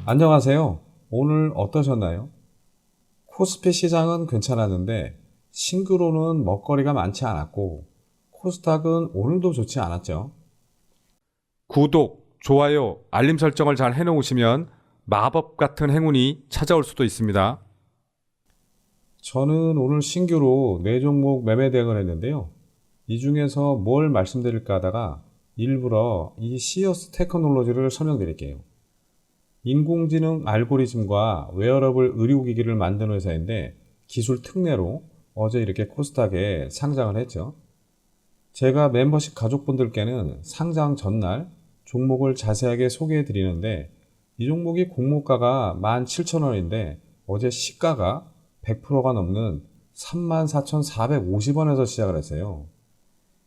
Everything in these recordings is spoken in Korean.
안녕하세요. 오늘 어떠셨나요? 코스피 시장은 괜찮았는데 신규로는 먹거리가 많지 않았고 코스닥은 오늘도 좋지 않았죠. 구독, 좋아요, 알림 설정을 잘 해놓으시면 마법 같은 행운이 찾아올 수도 있습니다. 저는 오늘 신규로 4종목 매매 대응을 했는데요. 이 중에서 뭘 말씀드릴까 하다가 일부러 이 시어스 테크놀로지를 설명드릴게요. 인공지능 알고리즘과 웨어러블 의료기기를 만드는 회사인데 기술 특례로 어제 이렇게 코스닥에 상장을 했죠. 제가 멤버십 가족분들께는 상장 전날 종목을 자세하게 소개해 드리는데 이 종목이 공모가가 17,000원인데 어제 시가가 100%가 넘는 34,450원에서 시작을 했어요.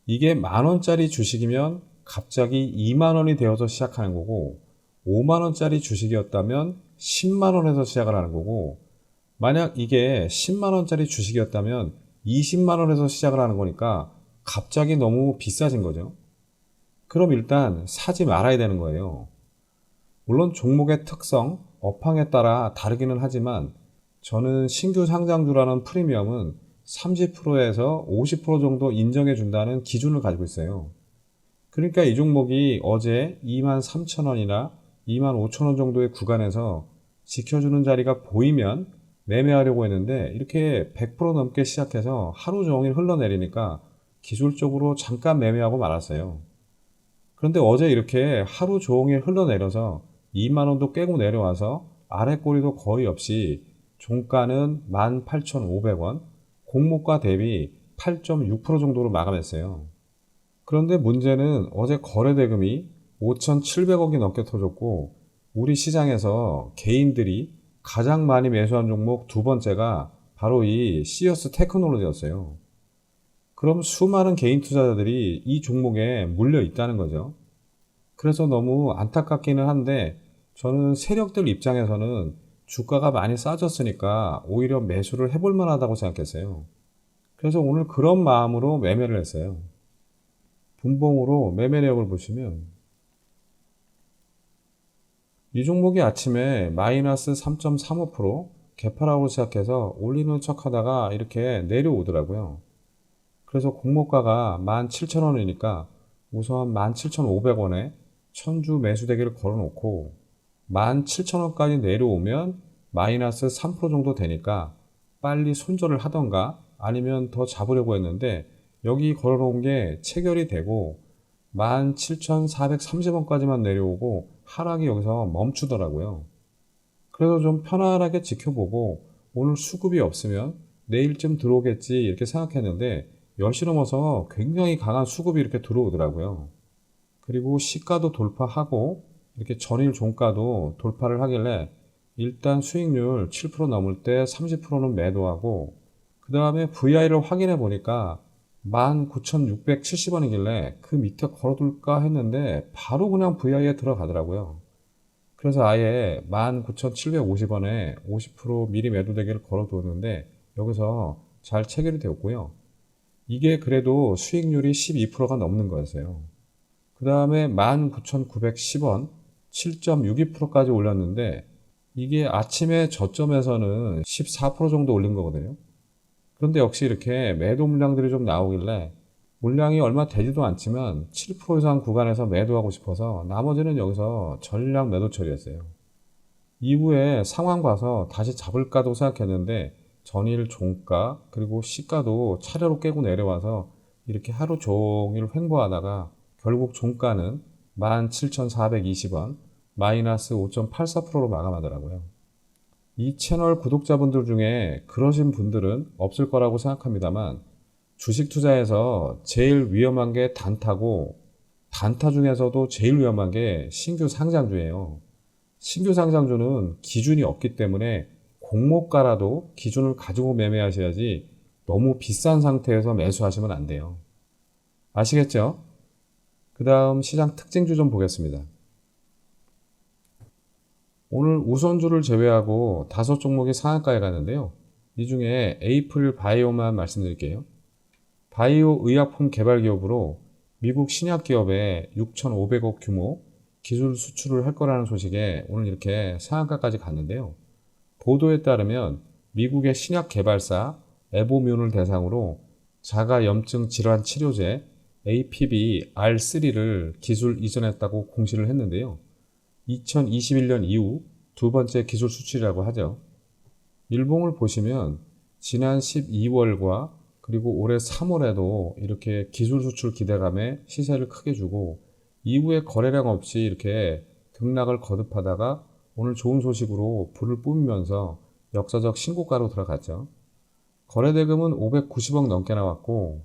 이게 만원짜리 주식이면 갑자기 2만원이 되어서 시작하는 거고 5만원짜리 주식이었다면 10만원에서 시작을 하는 거고 만약 이게 10만원짜리 주식이었다면 20만원에서 시작을 하는 거니까 갑자기 너무 비싸진 거죠. 그럼 일단 사지 말아야 되는 거예요. 물론 종목의 특성, 업황에 따라 다르기는 하지만 저는 신규 상장주라는 프리미엄은 30%에서 50% 정도 인정해 준다는 기준을 가지고 있어요. 그러니까 이 종목이 어제 23,000원이나 25,000원 정도의 구간에서 지켜주는 자리가 보이면 매매하려고 했는데 이렇게 100% 넘게 시작해서 하루 종일 흘러내리니까 기술적으로 잠깐 매매하고 말았어요. 그런데 어제 이렇게 하루 종일 흘러내려서 2만원도 깨고 내려와서 아래 꼬리도 거의 없이 종가는 18,500원, 공모가 대비 8.6% 정도로 마감했어요. 그런데 문제는 어제 거래 대금이 5,700억이 넘게 터졌고 우리 시장에서 개인들이 가장 많이 매수한 종목 두 번째가 바로 이 시어스 테크놀로지였어요. 그럼 수많은 개인 투자자들이 이 종목에 물려 있다는 거죠. 그래서 너무 안타깝기는 한데 저는 세력들 입장에서는 주가가 많이 싸졌으니까 오히려 매수를 해볼 만하다고 생각했어요. 그래서 오늘 그런 마음으로 매매를 했어요. 분봉으로 매매 내역을 보시면 이 종목이 아침에 마이너스 3.35% 개파라고 시작해서 올리는 척 하다가 이렇게 내려오더라고요. 그래서 공모가가 17,000원이니까 우선 17,500원에 천주 매수 대기를 걸어놓고 17,000원까지 내려오면 마이너스 3% 정도 되니까 빨리 손절을 하던가 아니면 더 잡으려고 했는데 여기 걸어놓은 게 체결이 되고 17,430원까지만 내려오고 하락이 여기서 멈추더라고요. 그래서 좀 편안하게 지켜보고 오늘 수급이 없으면 내일쯤 들어오겠지 이렇게 생각했는데 10시 넘어서 굉장히 강한 수급이 이렇게 들어오더라고요. 그리고 시가도 돌파하고 이렇게 전일 종가도 돌파를 하길래 일단 수익률 7% 넘을 때 30%는 매도하고 그 다음에 VI를 확인해 보니까 19,670원이길래 그 밑에 걸어둘까 했는데 바로 그냥 VI에 들어가더라고요. 그래서 아예 19,750원에 50% 미리 매도 대기를 걸어두었는데 여기서 잘 체결이 되었고요. 이게 그래도 수익률이 12%가 넘는 거였어요. 그 다음에 19,910원 7.62%까지 올렸는데 이게 아침에 저점에서는 14% 정도 올린 거거든요. 그런데 역시 이렇게 매도 물량들이 좀 나오길래 물량이 얼마 되지도 않지만 7% 이상 구간에서 매도하고 싶어서 나머지는 여기서 전량 매도 처리했어요. 이후에 상황 봐서 다시 잡을까도 생각했는데 전일 종가 그리고 시가도 차례로 깨고 내려와서 이렇게 하루 종일 횡보하다가 결국 종가는 17,420원 마이너스 5.84%로 마감하더라고요. 이 채널 구독자분들 중에 그러신 분들은 없을 거라고 생각합니다만 주식 투자에서 제일 위험한 게 단타고 단타 중에서도 제일 위험한 게 신규 상장주예요. 신규 상장주는 기준이 없기 때문에 공모가라도 기준을 가지고 매매하셔야지 너무 비싼 상태에서 매수하시면 안 돼요. 아시겠죠? 그 다음 시장 특징주 좀 보겠습니다. 오늘 우선주를 제외하고 5종목이 상한가에 가는데요. 이 중에 에이프릴 바이오만 말씀드릴게요. 바이오 의약품 개발 기업으로 미국 신약 기업에 6,500억 규모 기술 수출을 할 거라는 소식에 오늘 이렇게 상한가까지 갔는데요. 보도에 따르면 미국의 신약 개발사 에보뮴을 대상으로 자가염증 질환 치료제 APB-R3를 기술 이전했다고 공시를 했는데요. 2021년 이후 두 번째 기술 수출이라고 하죠. 일봉을 보시면 지난 12월과 그리고 올해 3월에도 이렇게 기술 수출 기대감에 시세를 크게 주고 이후에 거래량 없이 이렇게 등락을 거듭하다가 오늘 좋은 소식으로 불을 뿜으면서 역사적 신고가로 들어갔죠. 거래대금은 590억 넘게 나왔고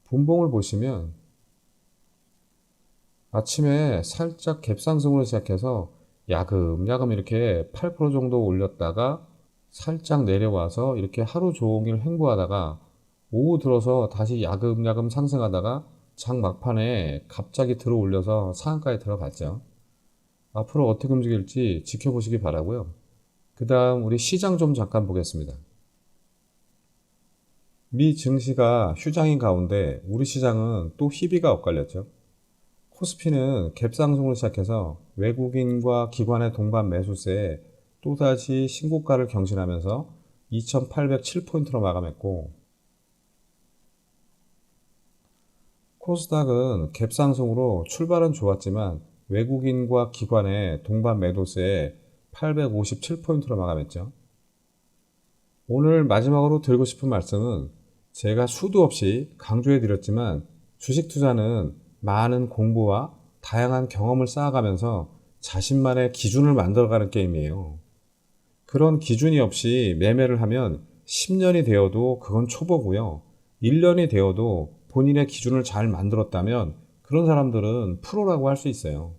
분봉을 보시면 아침에 살짝 갭상승으로 시작해서 야금야금 이렇게 8% 정도 올렸다가 살짝 내려와서 이렇게 하루 종일 횡보하다가 오후 들어서 다시 야금야금 상승하다가 장 막판에 갑자기 들어 올려서 상한가에 들어갔죠. 앞으로 어떻게 움직일지 지켜보시기 바라고요. 그 다음 우리 시장 좀 잠깐 보겠습니다. 미 증시가 휴장인 가운데 우리 시장은 또 희비가 엇갈렸죠. 코스피는 갭상승으로 시작해서 외국인과 기관의 동반 매수세에 또다시 신고가를 경신하면서 2807포인트로 마감했고 코스닥은 갭상승으로 출발은 좋았지만 외국인과 기관의 동반 매도세에 857포인트로 마감했죠. 오늘 마지막으로 드리고 싶은 말씀은 제가 수도 없이 강조해 드렸지만 주식 투자는 많은 공부와 다양한 경험을 쌓아가면서 자신만의 기준을 만들어가는 게임이에요. 그런 기준이 없이 매매를 하면 10년이 되어도 그건 초보고요. 1년이 되어도 본인의 기준을 잘 만들었다면 그런 사람들은 프로라고 할 수 있어요.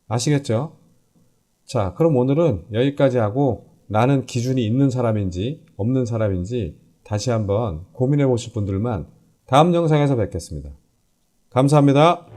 아시겠죠? 자, 그럼 오늘은 여기까지 하고 나는 기준이 있는 사람인지 없는 사람인지 다시 한번 고민해 보실 분들만 다음 영상에서 뵙겠습니다. 감사합니다.